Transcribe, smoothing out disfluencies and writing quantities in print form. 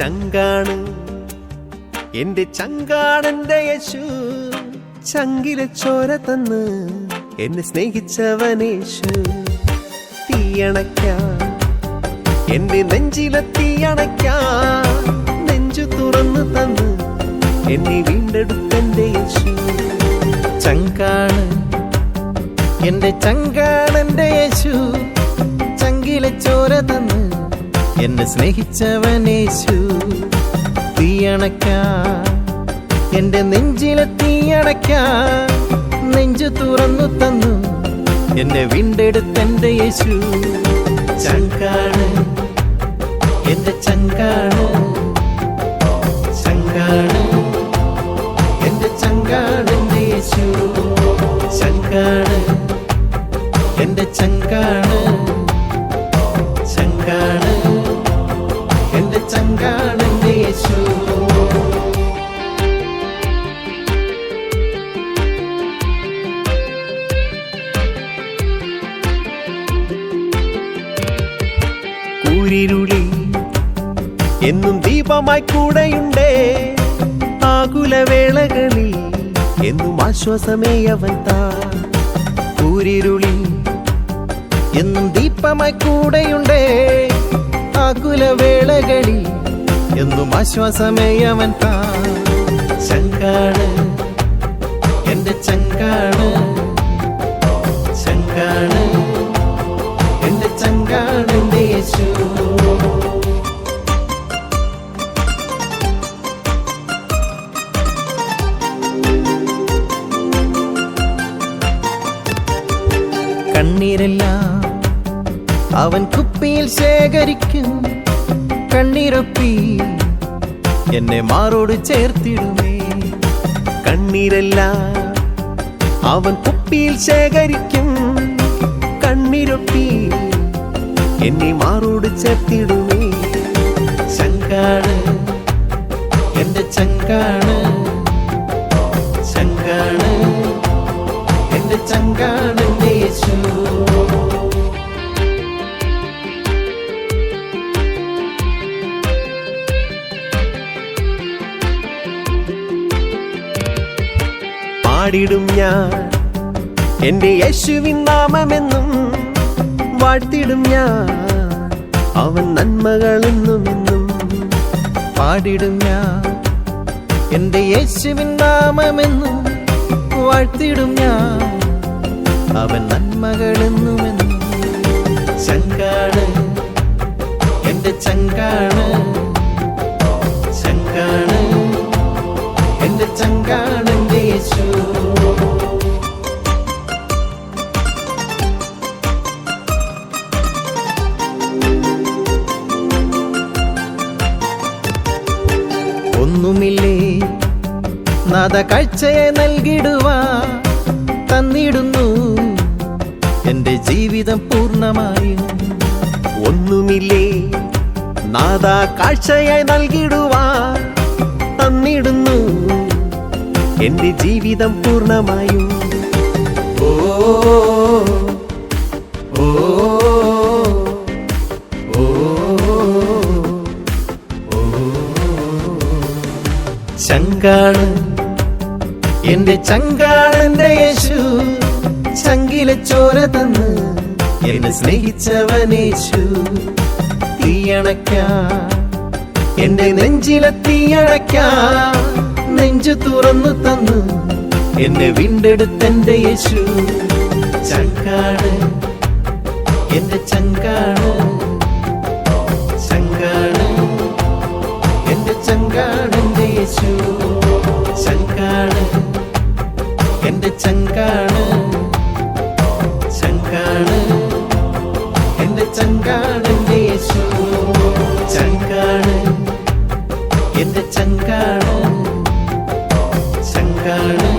ചങ്കാണ് എന്റെ ചങ്കാണെന്റെ യേശു, ചങ്കിലെ ചോര തന്ന് എന്നെ സ്നേഹിച്ചവനേശു. തീയണയ്ക്കാൻ എന്റെ നെഞ്ചിലെ തീയണയ്ക്കാൻ നെഞ്ചു തുറന്നു തന്ന് എന്നെ വീണ്ടെടുത്തെന്റെ യേശു. ചങ്കാണ് എന്റെ ചങ്കാണെന്റെ യേശു, ചങ്കിലെ ചോര തന്ന് എന്നെ സ്നേഹിച്ചവനേശു. തീയണയ്ക്കാൻ എന്റെ നെഞ്ചിലെ തീയണയ്ക്കാൻ നെഞ്ചു തുറന്നു തന്നു എന്നെ വീണ്ടെടുത്തെന്റെ യേശു. ചങ്കാണ് എന്റെ ചങ്കാണ്, ചങ്കാണ് എന്റെ ചങ്കാണെന്റെ യേശു. ചങ്കാണ് എന്റെ ചങ്കാണ്, ചങ്കാണ് എന്റെ ചങ്കാണെന്റെ യേശു. കൂരിരുളി എന്നും ദീപമായി കൂടെയുണ്ടേ, ആകുലവേളകളിൽ എന്നും ആശ്വാസമേ അവൻ താ. കൂരിരുളി എന്നും ദീപമായി കൂടെയുണ്ടേ, ആകുലവേളകളിൽ എന്നും ആശ്വാസമേ അവൻ താ. ചങ്കാണ് എന്റെ ചങ്കാണ്, ചങ്കാണ് എന്റെ ചങ്കാണെന്റെ യേശു. കണ്ണീരെല്ലാം അവൻ കുപ്പിയിൽ ശേഖരിക്കും, കണ്ണീരൊപ്പി എന്നെ മാറോട് ചേർത്തിടുമേ. കണ്ണീരെല്ലാം അവൻ കുപ്പിയിൽ ശേഖരിക്കും, കണ്ണീരൊപ്പി എന്നെ മാറോട് ചേർത്തിടുമേ. ചങ്കാണ് എന്റെ ചങ്കാണ്, ചങ്കാണ് എന്റെ ചങ്കാണെന്റെ യേശു. പാടിടും ഞാൻ എന്റെ യേശുവിൻ നാമമെന്നും, വാഴ്ത്തിടും ഞാൻ അവൻ നന്മകളെന്നുമെന്നും. പാടിടും ഞാൻ എന്റെ യേശുവിൻ നാമമെന്നും, വാഴ്ത്തിടും ഞാൻ അവൻ നന്മകളെന്നുമെന്നും. ചങ്കാണ് എന്റെ ചങ്കാണ്, ചങ്കാണ് എന്റെ ചങ്കാണെന്റെ യേശു. ഒന്നുമില്ലേ നാദ കാഴ്ചയെ നൽകിടുവാ, തന്നിടുന്നു എന്റെ ജീവിതം പൂർണ്ണമായും. ഒന്നുമില്ലേ നാദാ കാഴ്ചയായി നൽകിടുവാ, തന്നിടുന്നു എന്റെ ജീവിതം പൂർണ്ണമായും. ഓ ഓ ഓ ഓ. ചങ്കാണ് എന്റെ ചങ്കാണെന്റെ യേശു, ചങ്കിലെ ചോര തന്ന് എന്നെ സ്നേഹിച്ചവനേശു. തീയണയ്ക്കാൻ എന്റെ നെഞ്ചിലെ തീയണയ്ക്കാൻ നെഞ്ചു തുറന്നു തന്നു എന്നെ വീണ്ടെടുത്തെന്റെ യേശു. ചങ്കാണ് എന്റെ ചങ്കാണ്, ചങ്കാണ് എന്റെ ചങ്കാണെന്റെ യേശു. ചങ്കാണ് എന്റെ ചങ്കാണ്, ചങ്കാണ് എന്റെ ചങ്കാണെന്റെ യേശു. ചങ്കാണ് എന്റെ ചങ്കാണ്, ചങ്കാണ്